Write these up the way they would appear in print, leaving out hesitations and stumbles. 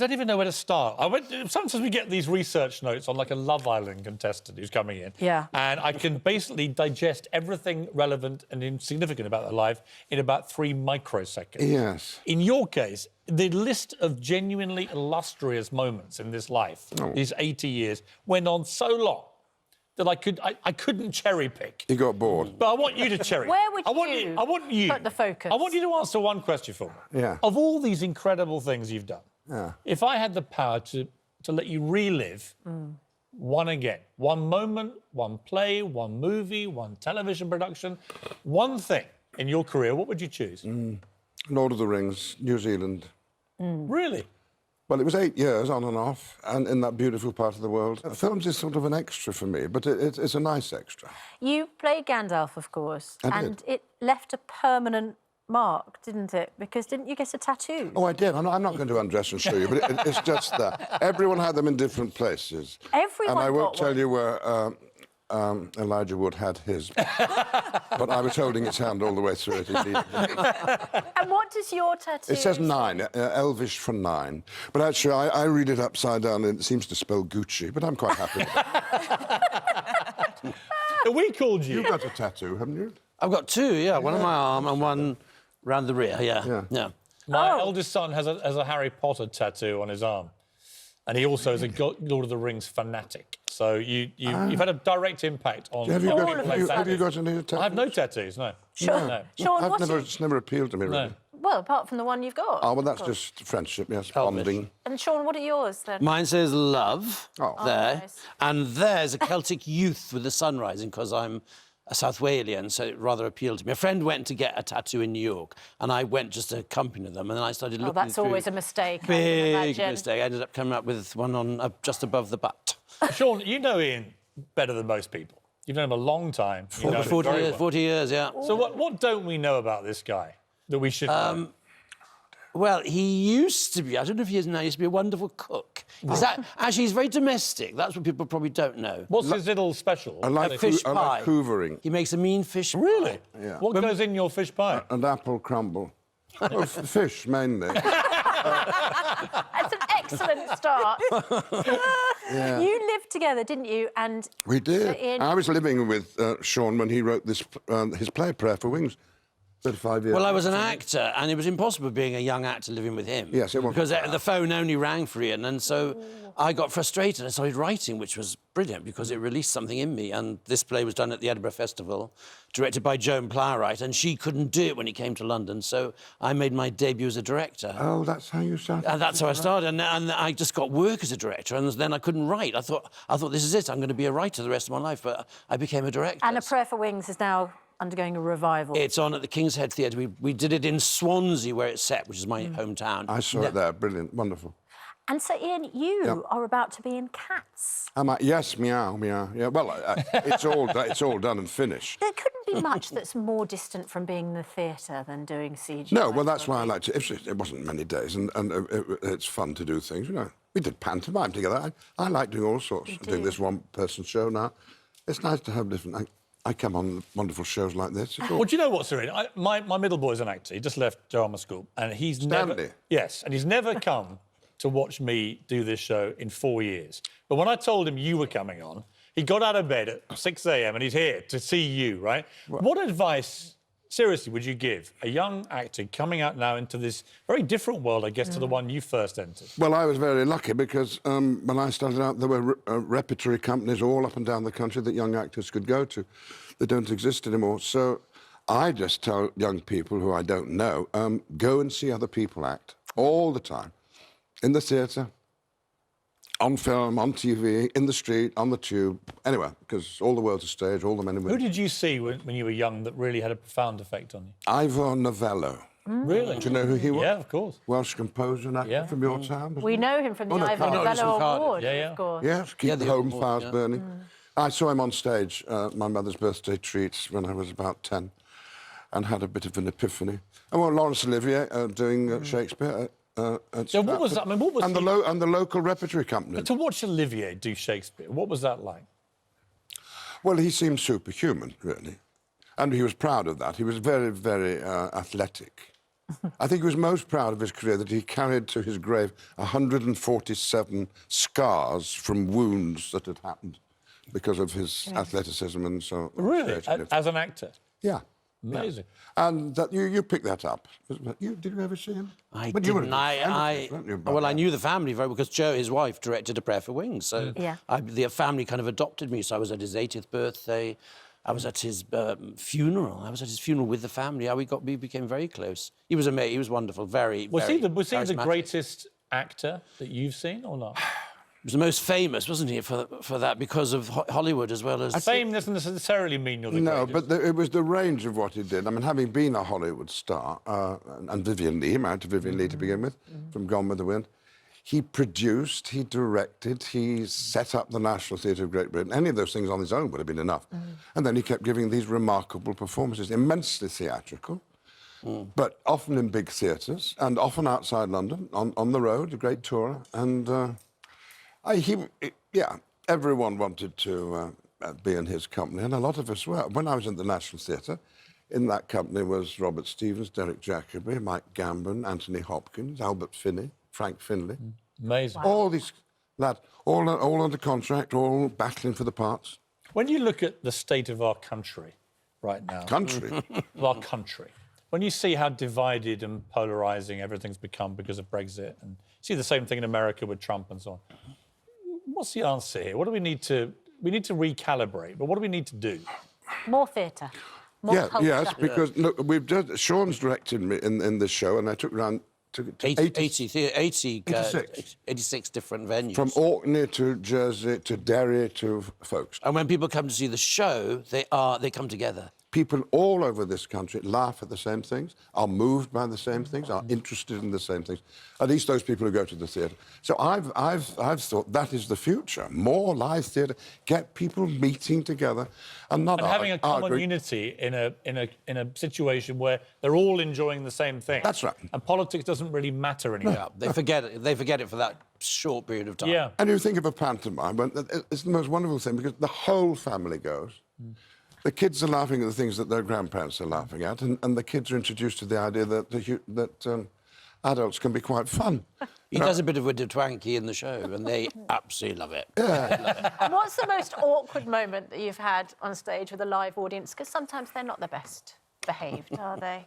don't even know where to start. Sometimes we get these research notes on, like, a Love Island contestant who's coming in. Yeah. And I can basically digest everything relevant and insignificant about their life in about 3 microseconds. Yes. In your case, the list of genuinely illustrious moments in this life, these 80 years, went on so long that I couldn't cherry pick. He got bored. But I want you to cherry. Where would I want you put the focus? I want you to answer one question for me. Yeah. Of all these incredible things you've done, Yeah. if I had the power to let you relive one again, one moment, one play, one movie, one television production, one thing in your career, what would you choose? Lord of the Rings, New Zealand. Really? Well, it was 8 years on and off, and in that beautiful part of the world. Films is sort of an extra for me, but it's a nice extra. You played Gandalf, of course, and it left a permanent mark, didn't it? Because didn't you get a tattoo? Oh, I did. I'm not going to undress and show you, but it's just that. Everyone had them in different places. Everyone And I won't got tell one. you where Elijah Wood had his. But I was holding his hand all the way through it. And what does your tattoo It says say? 9, Elvish for 9. But actually, I read it upside down and it seems to spell Gucci, but I'm quite happy with it. We called you. You've got a tattoo, haven't you? I've got 2, yeah. One on my arm and one round the rear, yeah. My eldest son has a Harry Potter tattoo on his arm. And he also is a Lord of the Rings fanatic. So you've had a direct impact on... Have you got any tattoos? I have no tattoos, no. Sean, No. Sean, It's never appealed to me, really. No. Well, apart from the one you've got. Oh, well, that's just friendship, yes, bonding. And Sean, what are yours then? Mine says love there. Nice. And there's a Celtic youth with the sun rising because I'm a South Walian, so it rather appealed to me. A friend went to get a tattoo in New York, and I went just to accompany them, and then I started looking that's through. always a mistake. Big mistake. I ended up coming up with one on just above the butt. Sean, you know Ian better than most people. You've known him a long time. You know him 40 very years, well. 40 years, yeah. So what don't we know about this guy that we should know? Well, he used to be, I don't know if he is now, he used to be a wonderful cook. Actually, he's very domestic. That's what people probably don't know. What's his little special? I like fish I pie. like hoovering. He makes a mean fish pie. Really? Yeah. What goes in your fish pie? And apple crumble. Oh, fish, mainly. That's an excellent start. You lived together, didn't you? And We did. Ian... I was living with Sean when he wrote this his play, Prayer for Wings, 35 years. Well, I was an actor, and it was impossible being a young actor living with him. Yes, it was. Because the phone only rang for Ian, and so I got frustrated. I started writing, which was brilliant, because it released something in me. And this play was done at the Edinburgh Festival, directed by Joan Plowright, and she couldn't do it when he came to London, so I made my debut as a director. Oh, that's how you started? And that's how I started, and I just got work as a director, and then I couldn't write. I thought, this is it, I'm going to be a writer the rest of my life, but I became a director. And A Prayer for Wings is now undergoing a revival. It's on at the King's Head Theatre. We did it in Swansea, where it's set, which is my hometown. I saw it there, brilliant, wonderful. And so, Ian, you are about to be in Cats. Yes, meow, meow. Yeah, well, it's all done and finished. There couldn't be much that's more distant from being in the theatre than doing CGI. No, well, that's why I liked it. It wasn't many days, and it's fun to do things, you know. We did pantomime together. I like doing all sorts. Doing this one-person show now. It's nice to have different... I come on wonderful shows like this. Well, do you know what, Serena? My middle boy's an actor. He just left drama school, and he's Stanley. never... Yes, and he's never come to watch me do this show in 4 years. But when I told him you were coming on, he got out of bed at 6 a.m. and he's here to see you, right? Well, what advice, seriously, would you give a young actor coming out now into this very different world, I guess, to the one you first entered? Well, I was very lucky because when I started out, there were repertory companies all up and down the country that young actors could go to. They don't exist anymore. So I just tell young people who I don't know, go and see other people act all the time. In the theatre, on film, on TV, in the street, on the tube, anywhere, because all the world's a stage, all the men and women. Who did you see when you were young that really had a profound effect on you? Ivor Novello. Really? Do you know who he was? Yeah, of course. Welsh composer and actor from your town. We know him from the Ivor Cardiff. Novello Cardiff. Award, Yeah, yeah. of course. Yes, keep the home fires yeah. burning. I saw him on stage, my mother's birthday treat, when I was about 10, and had a bit of an epiphany. And well, Laurence Olivier doing Shakespeare. So what was that? I mean, what was and the local repertory company. But to watch Olivier do Shakespeare, what was that like? Well, he seemed superhuman, really, and he was proud of that. He was very, very athletic. I think he was most proud of his career that he carried to his grave 147 scars from wounds that had happened because of his athleticism and so on. Really? As an actor? Yeah. Amazing. Yeah. And that you picked that up. Did you ever see him? I But you were a didn't. big fan of his, weren't you, Well, I Bob? knew the family very well because Joe, his wife, directed A Prayer for Wings. So Yeah. the family kind of adopted me. So I was at his 80th birthday. I was at his funeral. I was at his funeral with the family. We became very close. He was amazing. He was wonderful. Was he the charismatic. Greatest actor that you've seen or not? He was the most famous, wasn't he, for that because of Hollywood as well as... Fame doesn't necessarily mean you're the No, greatest. but it was the range of what he did. I mean, having been a Hollywood star, and Vivian Lee, married to Vivian Lee to begin with, from Gone with the Wind, he produced, he directed, he set up the National Theatre of Great Britain. Any of those things on his own would have been enough. And then he kept giving these remarkable performances, immensely theatrical, but often in big theatres, and often outside London, on the road, a great tourer. And everyone wanted to be in his company, and a lot of us were. When I was in the National Theatre, in that company was Robert Stevens, Derek Jacobi, Mike Gambon, Anthony Hopkins, Albert Finney, Frank Finlay. Amazing. All these lads, all under contract, all battling for the parts. When you look at the state of our country right now... Country? Of our country. When you see how divided and polarising everything's become because of Brexit, and see the same thing in America with Trump and so on, what's the answer here? What do we need to... We need to recalibrate, but what do we need to do? More theatre. More culture. Yes, because look, Sean's directed me in this show, and I took around to 86 different venues. From Orkney to Jersey to Derry to Folkestone. And when people come to see the show, they come together. People all over this country laugh at the same things, are moved by the same things, are interested in the same things. At least those people who go to the theatre. So I've thought that is the future. More live theatre, get people meeting together, and not having a common arguing. unity in a situation where they're all enjoying the same thing. That's right. And politics doesn't really matter anymore. Yeah, they forget it. They forget it for that short period of time. Yeah. And you think of a pantomime, but it's the most wonderful thing because the whole family goes. The kids are laughing at the things that their grandparents are laughing at, and the kids are introduced to the idea that adults can be quite fun. He does a bit of a twanky in the show, and they absolutely love it. Yeah. And what's the most awkward moment that you've had on stage with a live audience? Because sometimes they're not the best behaved, are they?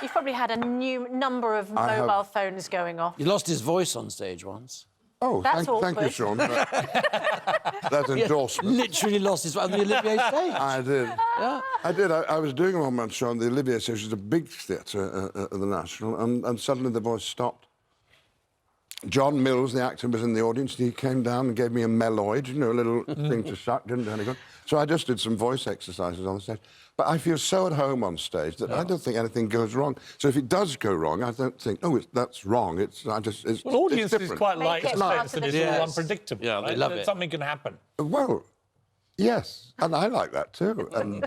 You've probably had a new number of mobile phones going off. He lost his voice on stage once. Oh, That's thank you, awkward. Sean. That endorsement. Literally lost his voice on the Olivier stage. I did. Yeah. I did. I was doing a one-man show on the Olivier stage, which is a big theatre at the National, and suddenly the voice stopped. John Mills, the actor, was in the audience, and he came down and gave me a meloid, you know, a little thing to suck, didn't do any good. So I just did some voice exercises on the stage. But I feel so at home on stage that I don't think anything goes wrong. So if it does go wrong, I don't think, oh, that's wrong. It's Audiences different. quite like Make it the part sense of that the it's all show. unpredictable. Yeah, they right? love That it. Something can happen. Well, yes, and I like that too. And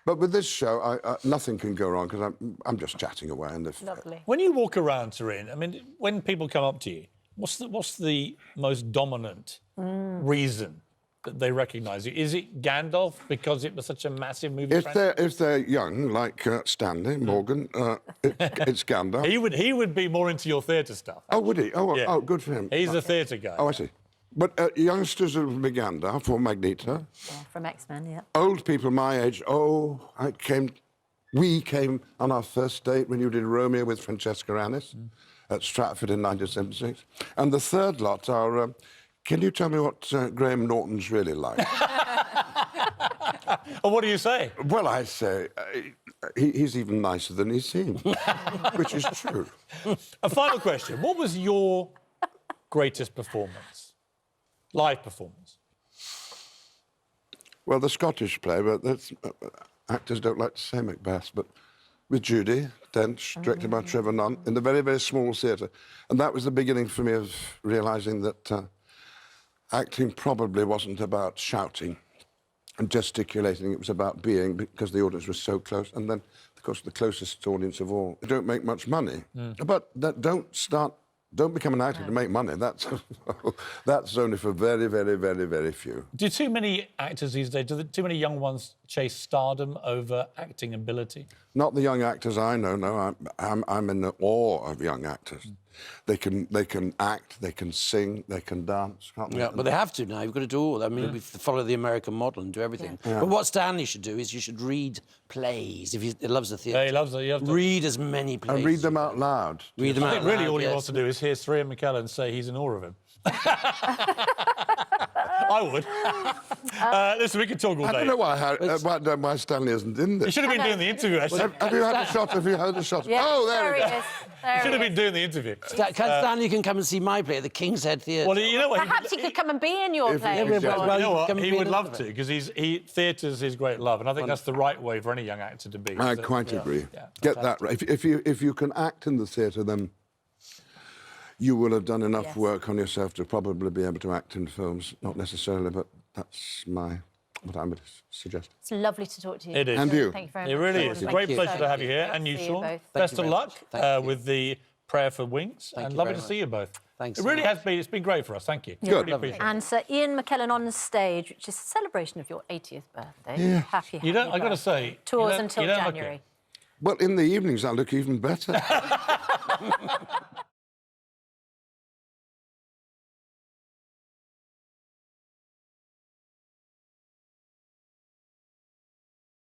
but with this show, nothing can go wrong because I'm just chatting away. And if, Lovely. When you walk around, Taryn, I mean, when people come up to you, what's the most dominant reason that they recognise you? Is it Gandalf because it was such a massive movie? if they're young, like Stanley Morgan, it's Gandalf. He would be more into your theatre stuff. Oh, would he? Oh, Yeah. oh, good for him. He's a theatre guy. Oh, I see. But youngsters will be Gandalf or Magneto. Yeah, from X-Men, yeah. Old people my age, we came on our first date when you did Romeo with Francesca Annis at Stratford in 1976. And the third lot are, can you tell me what Graham Norton's really like? And what do you say? Well, I say, he's even nicer than he seems, which is true. A final question. What was your greatest performance? Live performance? Well, the Scottish play, but that's, actors don't like to say Macbeth, but with Judy Dench, directed by Trevor Nunn, in the very, very small theatre. And that was the beginning for me of realising that acting probably wasn't about shouting and gesticulating. It was about being, because the audience was so close. And then, of course, the closest audience of all. They don't make much money, but don't become an actor to make money. That's only for very, very, very, very few. Do too many actors these days, too many young ones chase stardom over acting ability? Not the young actors I know. No, I'm in the awe of young actors. They can act, they can sing, they can dance. Can't they? Yeah, but they have to now. You've got to do all. I mean, we follow the American model and do everything. Yeah. But what Stanley should do is you should read plays. If he loves the theatre, Yeah, he loves it. You have to read as many plays. And read them out loud. Read them I out think really loud, all he yes. wants to do is hear Ian McKellen say he's in awe of him. I would. Listen, we could talk all day. I don't know why Stanley isn't in You this. should have been doing the interview, actually. Have you had a shot? Have you had a shot? Yeah, Oh, there we he go. is. There You should have he been is. doing the interview. Stanley can come and see my play at the King's Head Theatre. Well, you know what? Perhaps he could come and be in your If- play. Yeah, as well. You know what? come He and would be love in to, it. because theatre's his great love, and I think that's the right way for any young actor to be. I Is it? quite agree. Yeah. Get that right. If you can act in the theatre, then you will have done enough Yes. work on yourself to probably be able to act in films. Not necessarily, but that's what I would suggest. It's lovely to talk to you. It is. And you. Thank you very It much. really is. It's a Thank great you pleasure so to have you much. here. And you, See Sean. both. Best you of very luck much. Thank you. with the prayer for wings. Thank and you lovely very to see you both. Thanks It so really much. has been. It's been great for us. Thank you. Good. Really appreciate it. And Sir Ian McKellen on stage, which is a celebration of your 80th birthday. Yeah. Happy You don't. I got to birthday. say. Tours you don't until look it. January. Well, in the evenings, I look even better.